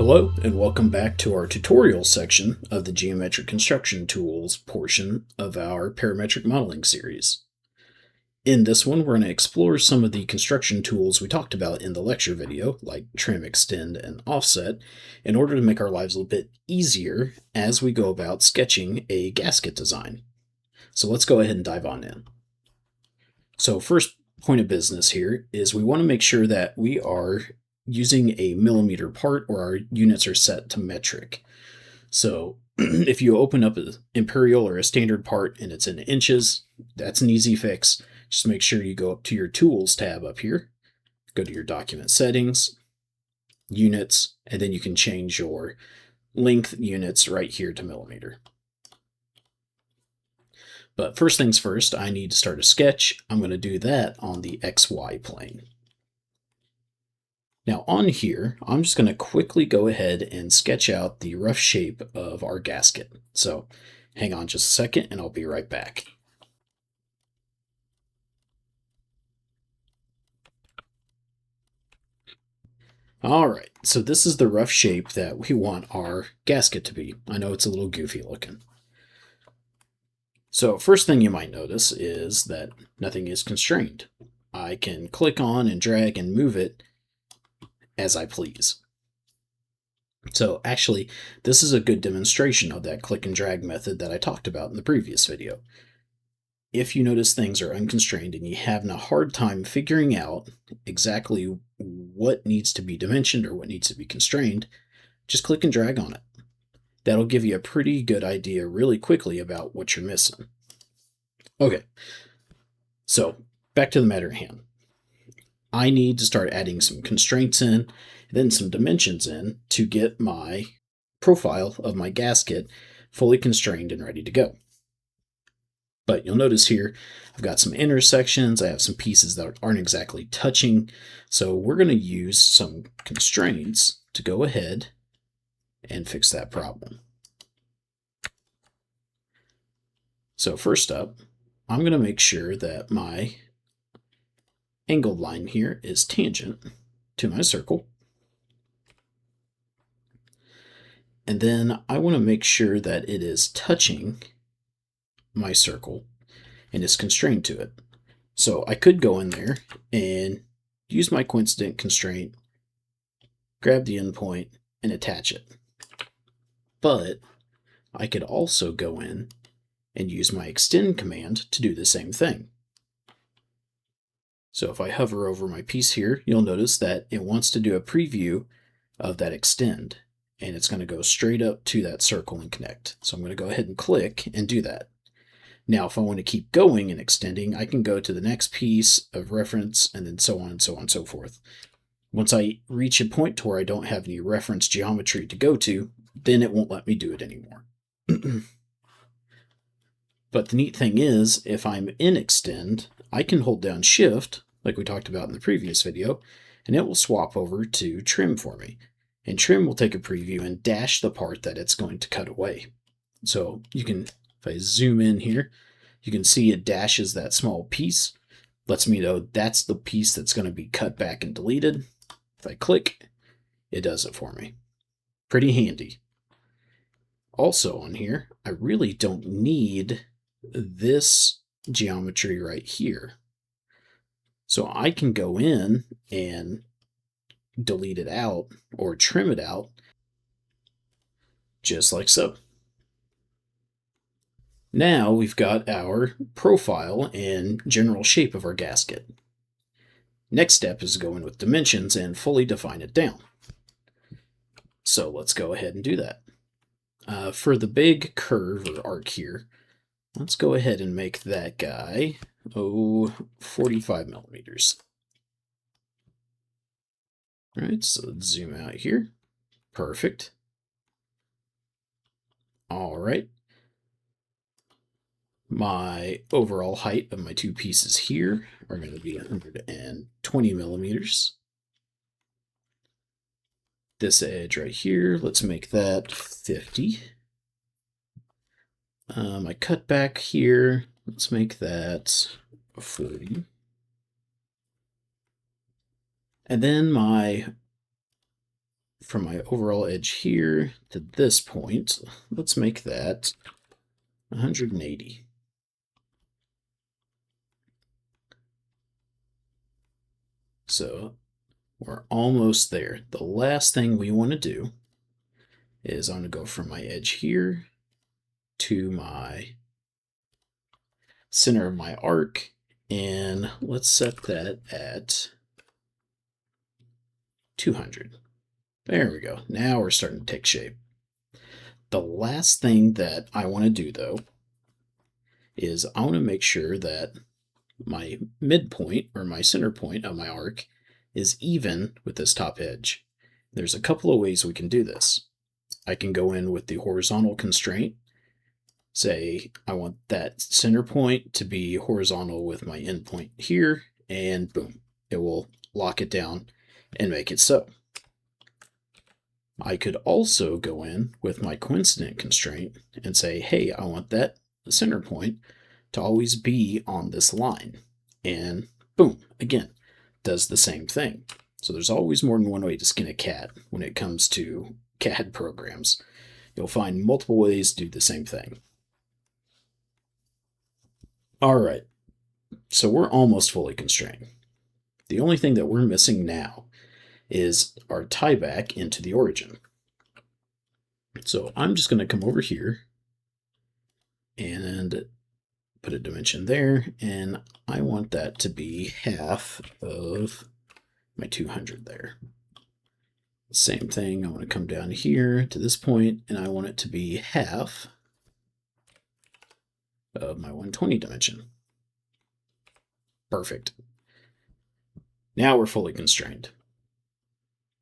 Hello and welcome back to our tutorial section of the Geometric Construction Tools portion of our parametric modeling series. In this one, we're going to explore some of the construction tools we talked about in the lecture video, like trim, extend, and offset, in order to make our lives a little bit easier as we go about sketching a gasket design. So let's go ahead and dive on in. So first point of business here is we want to make sure that we are using a millimeter part, or our units are set to metric. So if you open up an imperial or a standard part and it's in inches, that's an easy fix. Just make sure you go up to your Tools tab up here, go to your Document Settings, Units, and then you can change your length units right here to millimeter. But first things first, I need to start a sketch. I'm going to do that on the XY plane. Now on here, I'm just going to quickly go ahead and sketch out the rough shape of our gasket. So hang on just a second and I'll be right back. Alright, so this is the rough shape that we want our gasket to be. I know it's a little goofy looking. So first thing you might notice is that nothing is constrained. I can click on and drag and move it as I please. So actually, this is a good demonstration of that click and drag method that I talked about in the previous video. If you notice things are unconstrained and you have a hard time figuring out exactly what needs to be dimensioned or what needs to be constrained, just click and drag on it. That'll give you a pretty good idea really quickly about what you're missing. Okay, so back to the matter at hand. I need to start adding some constraints in, then some dimensions in to get my profile of my gasket fully constrained and ready to go. But you'll notice here, I've got some intersections, I have some pieces that aren't exactly touching, so we're going to use some constraints to go ahead and fix that problem. So first up, I'm going to make sure that my angled line here is tangent to my circle. And then I want to make sure that it is touching my circle and is constrained to it. So I could go in there and use my coincident constraint, grab the endpoint, and attach it. But I could also go in and use my extend command to do the same thing. So if I hover over my piece here, you'll notice that it wants to do a preview of that extend, and it's going to go straight up to that circle and connect. So I'm going to go ahead and click and do that. Now, if I want to keep going and extending, I can go to the next piece of reference and then so on and so on and so forth. Once I reach a point to where I don't have any reference geometry to go to, then it won't let me do it anymore. But the neat thing is, if I'm in extend, I can hold down Shift, like we talked about in the previous video, and it will swap over to trim for me. And trim will take a preview and dash the part that it's going to cut away. So you can, if I zoom in here, you can see it dashes that small piece, lets me know that's the piece that's going to be cut back and deleted. If I click, it does it for me. Pretty handy. Also on here, I really don't need this geometry right here. So I can go in and delete it out or trim it out just like so. Now we've got our profile and general shape of our gasket. Next step is to go in with dimensions and fully define it down. So let's go ahead and do that. For the big curve or arc here, let's go ahead and make that guy, 45 millimeters. All right, so let's zoom out here. Perfect. All right. My overall height of my two pieces here are going to be 120 millimeters. This edge right here, let's make that 50. My cutback here, let's make that 40. And then my from my overall edge here to this point, let's make that 180. So we're almost there. The last thing we want to do is I'm going to go from my edge here to my center of my arc, and let's set that at 200. There we go. Now we're starting to take shape. The last thing that I want to do, though, is I want to make sure that my midpoint, or my center point of my arc, is even with this top edge. There's a couple of ways we can do this. I can go in with the horizontal constraint, say I want that center point to be horizontal with my endpoint here, and boom, it will lock it down and make it so. I could also go in with my coincident constraint and say, hey, I want that center point to always be on this line. And boom, again, does the same thing. So there's always more than one way to skin a cat when it comes to CAD programs. You'll find multiple ways to do the same thing. All right, so we're almost fully constrained. The only thing that we're missing now is our tie back into the origin. So I'm just going to come over here and put a dimension there, and I want that to be half of my 200 there. Same thing, I want to come down here to this point, and I want it to be half of my 120 dimension. Perfect. Now we're fully constrained.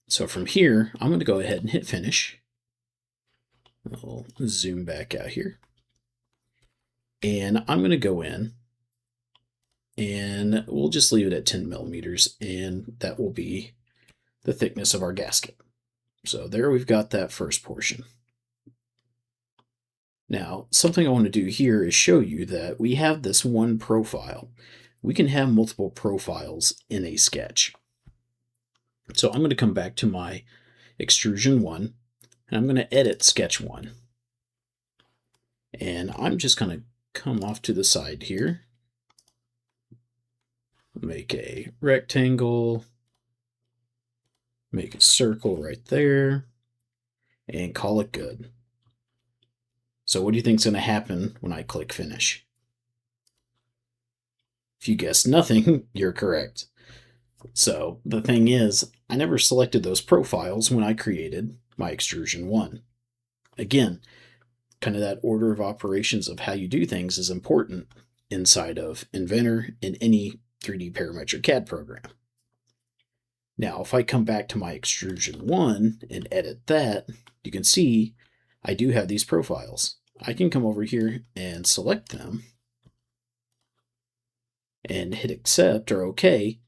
So from here, I'm going to go ahead and hit finish. I'll zoom back out here. And I'm going to go in and we'll just leave it at 10 millimeters, and that will be the thickness of our gasket. So there we've got that first portion. Now, something I want to do here is show you that we have this one profile. We can have multiple profiles in a sketch. So I'm going to come back to my extrusion 1, and I'm going to edit sketch 1. And I'm just going to come off to the side here, make a rectangle, make a circle right there, and call it good. So what do you think is going to happen when I click finish? If you guessed nothing, you're correct. So the thing is, I never selected those profiles when I created my extrusion 1. Again, kind of that order of operations of how you do things is important inside of Inventor in any 3D parametric CAD program. Now, if I come back to my extrusion 1 and edit that, you can see I do have these profiles. I can come over here and select them and hit accept or OK.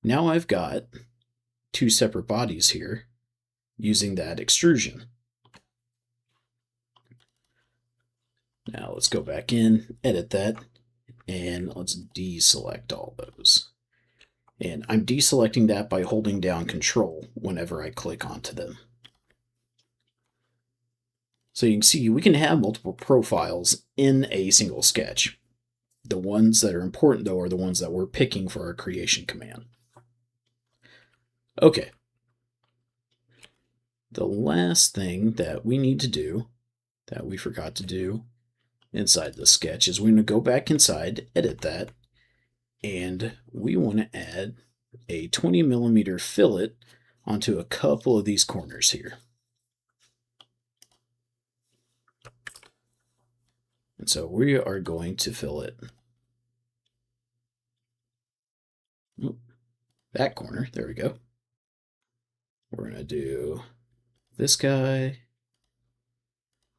Now I've got two separate bodies here using that extrusion. Now let's go back in, edit that, and let's deselect all those. And I'm deselecting that by holding down Control whenever I click onto them. So you can see we can have multiple profiles in a single sketch. The ones that are important, though, are the ones that we're picking for our creation command. Okay. The last thing that we need to do, that we forgot to do inside the sketch, is we're going to go back inside, edit that, and we want to add a 20 millimeter fillet onto a couple of these corners here. And so we are going to fillet that corner. There we go. We're going to do this guy,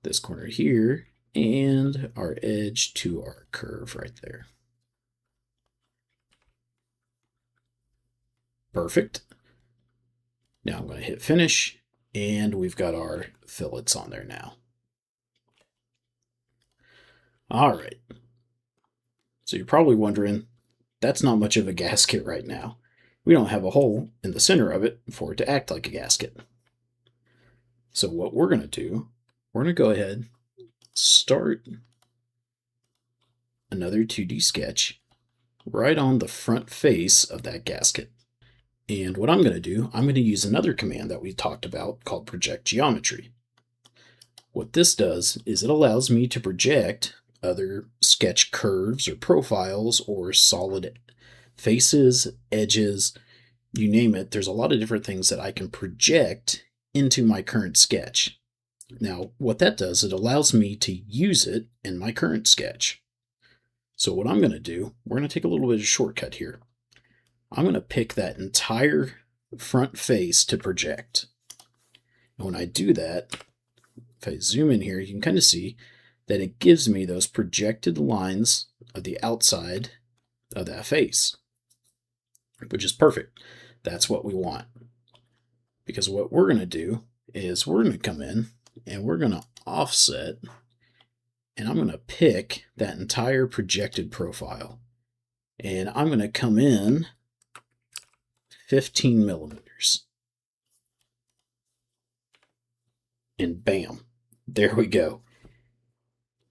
this corner here, and our edge to our curve right there. Perfect. Now I'm going to hit finish, and we've got our fillets on there now. All right. So you're probably wondering, that's not much of a gasket right now. We don't have a hole in the center of it for it to act like a gasket. So what we're going to do, we're going to go ahead, start another 2D sketch right on the front face of that gasket. And what I'm going to do, I'm going to use another command that we talked about called project geometry. What this does is it allows me to project other sketch curves or profiles or solid faces, edges, you name it. There's a lot of different things that I can project into my current sketch. Now, what that does, it allows me to use it in my current sketch. So what I'm going to do, we're going to take a little bit of a shortcut here. I'm going to pick that entire front face to project. And when I do that, if I zoom in here, you can kind of see that it gives me those projected lines of the outside of that face, which is perfect. That's what we want. Because what we're going to do is we're going to come in and we're going to offset, and I'm going to pick that entire projected profile. And I'm going to come in 15 millimeters. And bam, there we go.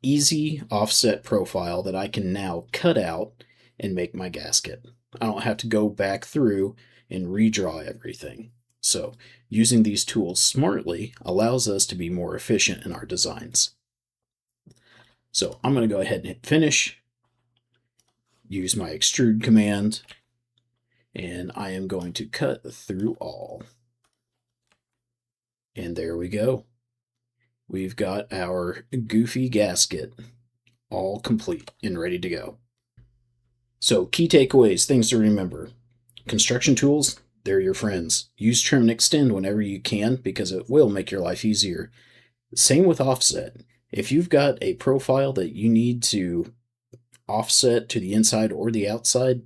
Easy offset profile that I can now cut out and make my gasket. I don't have to go back through and redraw everything. So using these tools smartly allows us to be more efficient in our designs. So I'm going to go ahead and hit finish, use my extrude command, and I am going to cut through all. And there we go. We've got our goofy gasket all complete and ready to go. So key takeaways, things to remember. Construction tools, they're your friends. Use trim and extend whenever you can because it will make your life easier. Same with offset. If you've got a profile that you need to offset to the inside or the outside,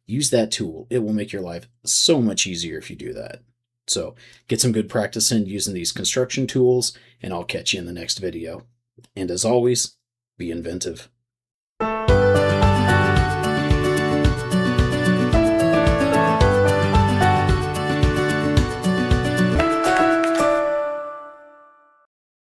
use that tool. It will make your life so much easier if you do that. So get some good practice in using these construction tools, and I'll catch you in the next video. And as always, be inventive.